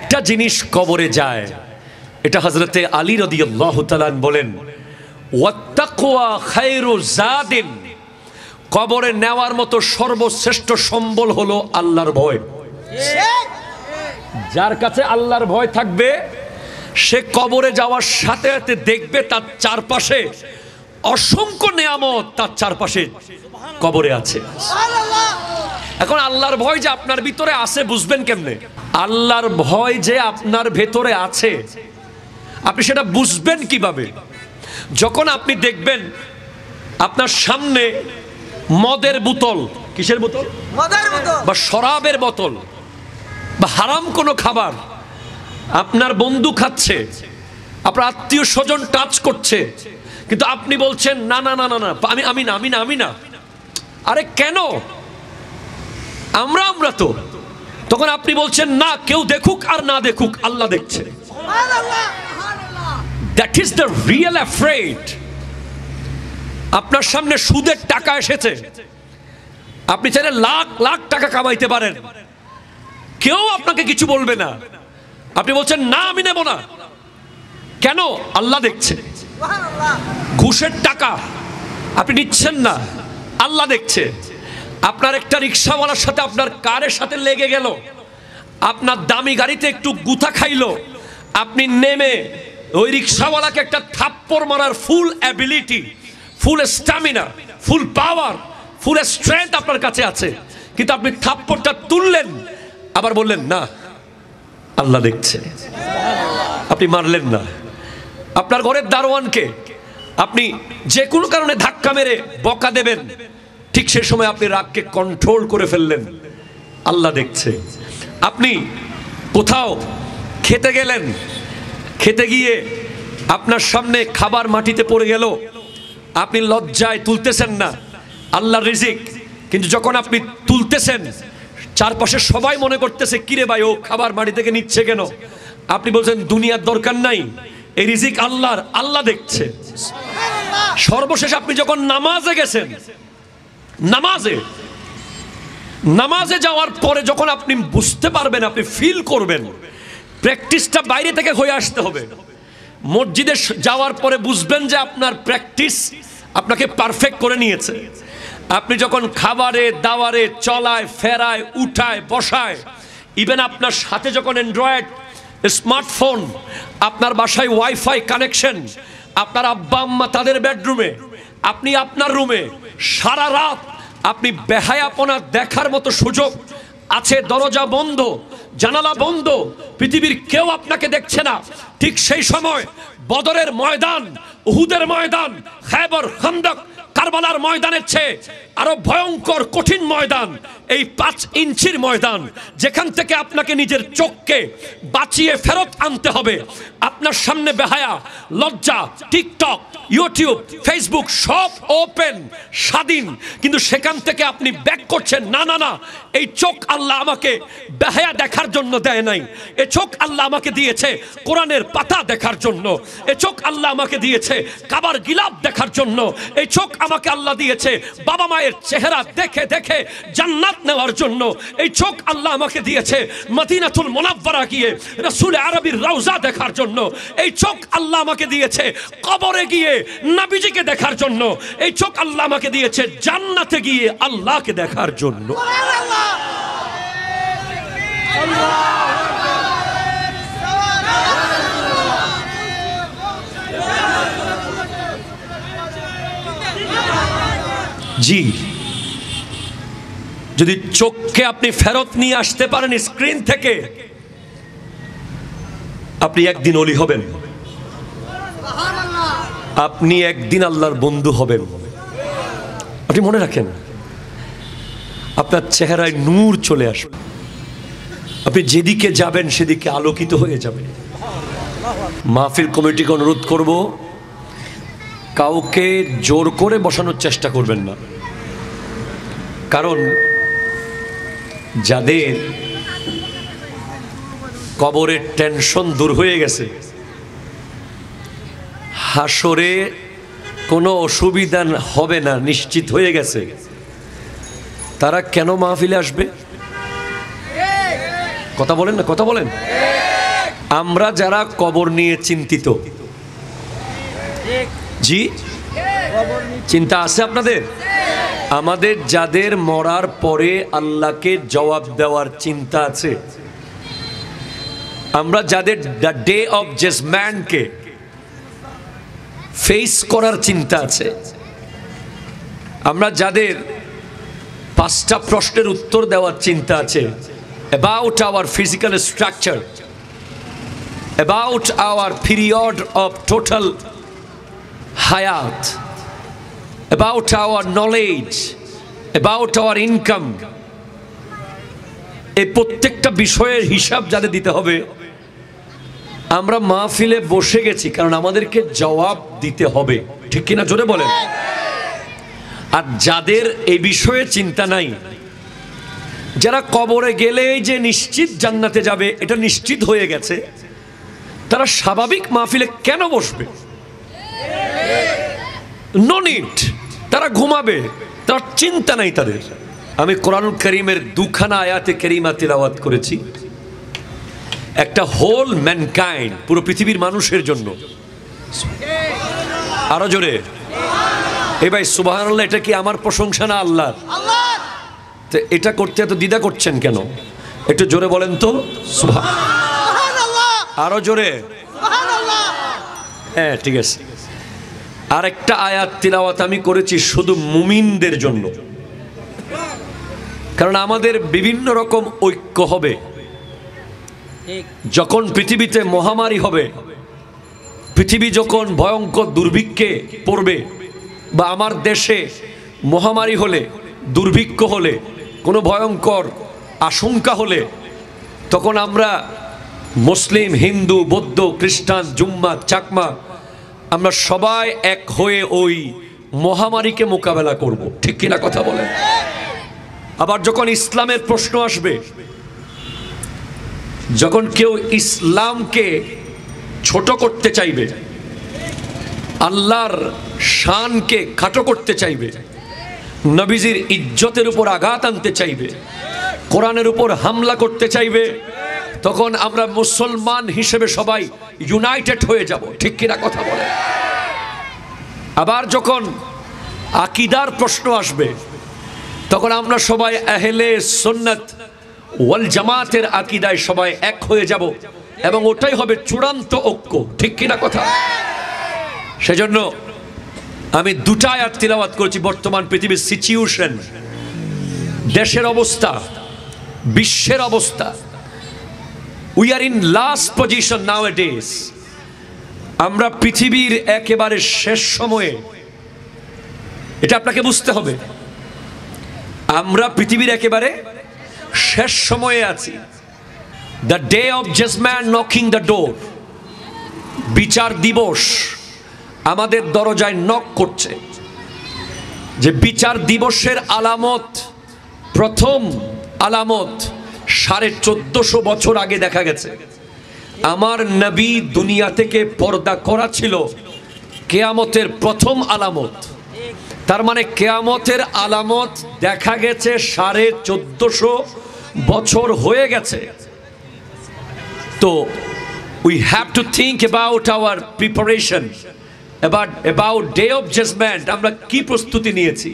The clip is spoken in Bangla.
একটা জিনিস কবরে যায়, এটা হযরতে আলী রাদিয়াল্লাহু তাআলা বলেন, ওয়াত্তাকওয়া খায়রু জাদিন, কবরে নেওয়ার মতো সর্বশ্রেষ্ঠ সম্বল হলো আল্লাহর ভয়। যার কাছে আল্লাহর ভয় থাকবে সে কবরে যাওয়ার সাথে সাথে দেখবে তার চারপাশে অসংখ্য নেয়ামত তার চারপাশে কবরে আছে। এখন আল্লাহর ভয় যে আপনার ভিতরে আছে বুঝবেন কেমনে? আল্লাহর ভয় যে আপনার ভেতরে আছে আপনি সেটা বুঝবেন কিভাবে? যখন আপনি দেখবেন আপনার সামনে মদের বোতল, কিসের বোতল? মদের বোতল, বা শরাবের বোতল, বা হারাম কোনো খাবার আপনার বন্ধু খাচ্ছে, আপনার আত্মীয় স্বজন টাচ করছে, কিন্তু আপনি বলছেন না না না না না, আমি না। আরে কেন? আমরা তো। তখন আপনি বলছেন না, কেউ দেখুক আর না দেখুক, আল্লাহ দেখছে। That is the real afraid. আপনার সামনে সুদের টাকা এসেছে, আপনি চাইলে লাখ লাখ টাকা কামাইতে পারেন, কেউ আপনাকে কিছু বলবে না, আপনি বলছেন না আমি নেব না। কেন? আল্লাহ দেখছে। ঘুষের টাকা আপনি নিচ্ছেন না, আল্লাহ দেখছে। আপনার একটা রিক্সাওয়ালার সাথে আপনার কারের সাথে লেগে গেল, আপনার দামি গাড়িতে একটু গুথা খাইলো, আপনি নেমে ওই রিক্সাওয়ালাকে একটা থাপ্পড় মারার ফুল অ্যাবিলিটি, ফুল স্ট্যামিনা, ফুল পাওয়ার, ফুল স্ট্রেংথ আপনার কাছে আছে, কিন্তু আপনি থাপ্পড়টা তুললেন, আবার বললেন না আল্লাহ দেখছে, আপনি মারলেন না। আপনার ঘরের দারোয়ানকে আপনি যে কোনো কারণে ধাক্কা মেরে বকা দেবেন, ঠিক সেই সময় আপনি রাগকে কন্ট্রোল করে ফেললেন, আল্লাহ দেখছে। আপনি কোথাও খেতে গেলেন, খেতে গিয়ে আপনার সামনে খাবার মাটিতে পড়ে গেল, আপনি লজ্জায় তুলতেছেন না, আল্লাহর রিজিক, কিন্তু যখন আপনি তুলতেছেন চারপাশে সবাই মনে করতেছে কিরে ভাই ও খাবার মাটি থেকে নিচ্ছে কেন? আপনি বলছেন দুনিয়ার দরকার নাই, এই রিজিক আল্লাহর, আল্লাহ দেখছে। সর্বশেষ আপনি যখন নামাজে গেছেন, নামাজে যাওয়ার পরে যখন আপনি বুঝতে পারবেন, আপনি ফিল করবেন, প্র্যাকটিসটা বাইরে থেকে হয়ে আসতে হবে। মসজিদে যাওয়ার পরে বুঝবেন যে আপনার প্র্যাকটিস আপনাকে পারফেক্ট করে নিয়েছে। আপনি যখন খাবারে দাওয়ারে চলায় ফেরায় উঠায় বসায়, ইভেন আপনার সাথে যখন অ্যান্ড্রয়েড স্মার্টফোন, আপনার বাসায় ওয়াইফাই কানেকশন, আপনার আব্বা আম্মা তাদের বেডরুমে, আপনি আপনার রুমে, সারা রাত আপনি বেহায়াপনা দেখার মতো সুযোগ আছে, দরজা বন্ধ, জানালা বন্ধ, পৃথিবীর কেউ আপনাকে দেখছে না। ঠিক সেই সময় বদরের ময়দান, উহুদের ময়দান, খায়বর, খান্দক, কারবালার ময়দানের চেয়ে আরো ভয়ঙ্কর কঠিন ময়দান এই 5 ইঞ্চির ময়দান, যেখান থেকে আপনাকে নিজের চোখকে বাঁচিয়ে ফেরত আনতে হবে। আপনার সামনে বেহায়া, লজ্জা, টিকটক, ইউটিউব, ফেসবুক সব ওপেন, স্বাধীন, কিন্তু সেখান থেকে আপনি ব্যাক করছেন না না না, এই চোখ আল্লাহ আমাকে বেহায়া দেখার জন্য দেয় নাই, এই চোখ আল্লাহ আমাকে দিয়েছে কোরআনের পাতা দেখার জন্য, এই চোখ আল্লাহ আমাকে দিয়েছে কাবার গিলাফ দেখার জন্য, এই চোখ আমাকে আল্লাহ দিয়েছে বাবা মায়ের চেহারা দেখে দেখে জান্নাত নেওয়ার জন্য, এই চোখ আল্লাহ আমাকে দিয়েছে মদিনাতুল মুনাওয়ারা গিয়ে রাসূল আরবির রওজা দেখার জন্য, এই চোখ আল্লাহ আমাকে দিয়েছে কবরে গিয়ে নবীজিকে দেখার জন্য, এই চোখ আল্লাহ আমাকে দিয়েছে জান্নাতে গিয়ে আল্লাহকে দেখার জন্য। জি, যদি চোখকে আপনি ফেরত নিয়ে আসতে পারেন স্ক্রিন থেকে, আপনি একদিন ওলি হবেন, আপনি একদিন আল্লাহর বন্ধু হবেন। আপনি মনে রাখেন, আপনার চেহারায় নূর চলে আসবে, আপনি যেদিকে যাবেন সেদিকে আলোকিত হয়ে যাবে। মাহফিল কমিটিকে অনুরোধ করব, কাউকে জোর করে বসানোর চেষ্টা করবেন না, কারণ যাদের কবরের টেনশন দূর হয়ে গেছে, হাসরে কোনো অসুবিধা হবে না নিশ্চিত হয়ে গেছে, তারা কেন মাহফিলে আসবে? কথা বলেন না, কথা বলেন। আমরা যারা কবর নিয়ে চিন্তিত, জি চিন্তা আছে আপনাদের? আমাদের যাদের মরার পরে আল্লাহকে জবাব দেওয়ার চিন্তা আছে, আমরা যাদের দ্য ডে অফ জাজমেন্টকে ফেস করার চিন্তা আছে, আমরা যাদের 5টা প্রশ্নের উত্তর দেওয়ার চিন্তা আছে, about our physical structure, about our period of total hayat, about our knowledge, about our income, এই প্রত্যেকটা বিষয়ের হিসাব যাদের দিতে হবে, আমরা মাহফিলে বসে গেছি কারণ আমাদেরকে জবাব দিতে হবে, ঠিক কিনা জোরে বলেন। আর যাদের এই বিষয়ে চিন্তা নাই, যারা কবরে গেলেই যে নিশ্চিত জান্নাতে যাবে এটা নিশ্চিত হয়ে গেছে, তারা স্বাভাবিক মাহফিলে কেন বসবে? নো নিড, তারা ঘুমাবে, তার চিন্তা নাই তাদের। আমি কোরআনুল কারীমের 2খানা আয়াতে কারীমা তিলাওয়াত করেছি, একটা হোল ম্যানকাইন্ড, পুরো পৃথিবীর মানুষের জন্য। আরো জোরে, এই ভাই সুবহানাল্লাহ, এটা কি আমার প্রশংসা না আল্লাহর? তো এটা করতে এত দ্বিধা করছেন কেন? একটু জোরে বলেন তো সুবহানাল্লাহ, আরো জোরে। হ্যাঁ ঠিক আছে। আর একটা আয়াত তিলাওয়াত আমি করেছি শুধু মুমিনদের জন্য, কারণ আমাদের বিভিন্ন রকম ঐক্য হবে। যখন পৃথিবীতে মহামারী হবে, পৃথিবী যখন ভয়ঙ্কর দুর্ভিক্ষে পড়বে, বা আমার দেশে মহামারী হলে, দুর্ভিক্ষ হলে, কোনো ভয়ঙ্কর আশঙ্কা হলে, তখন আমরা মুসলিম, হিন্দু, বৌদ্ধ, খ্রিস্টান, জুম্মা, চাকমা, আমরা সবাই এক হয়ে ওই মহামারীকে মোকাবেলা করব, ঠিক কিনা কথা বলেন। আবার যখন ইসলামের প্রশ্ন আসবে, যখন কেউ ইসলামকে ছোট করতে চাইবে, আল্লাহর শানকে খাটো করতে চাইবে, নবীজির ইজ্জতের উপর আঘাত আনতে চাইবে, কোরআনের উপর হামলা করতে চাইবে, তখন আমরা মুসলমান হিসেবে সবাই ইউনাইটেড হয়ে যাব, ঠিক কিনা কথা বলে। আবার যখন আকীদার প্রশ্ন আসবে, তখন আমরা সবাই আহলে সুন্নাত ওয়াল জামাতের আকীদায় সবাই এক হয়ে যাব, এবং ওটাই হবে চূড়ান্ত ঐক্য, ঠিক কিনা কথা। সেজন্য আমি 2টা আয়াত তিলাওয়াত করেছি। বর্তমান পৃথিবীর সিচুয়েশন, দেশের অবস্থা, বিশ্বের অবস্থা, we are in last position nowadays. আমরা পৃথিবীর একেবারে শেষ সময়ে, এটা আপনাকে বুঝতে হবে। আমরা পৃথিবীর একেবারে শেষ সময়ে আছি। The day of judgement knocking the door, বিচার দিবস আমাদের দরজায় নক করছে। যে বিচার দিবসের আলামত, প্রথম আলামত 1450 বছর আগে দেখা গেছে। আমার নবী দুনিয়া থেকে পর্দা করা ছিল কিয়ামতের প্রথম আলামত। তার মানে কিয়ামতের আলামত দেখা গেছে 1450 বছর হয়ে গেছে। তো we have to think about our preparation, about day of judgment, আমরা কি প্রস্তুতি নিয়েছি।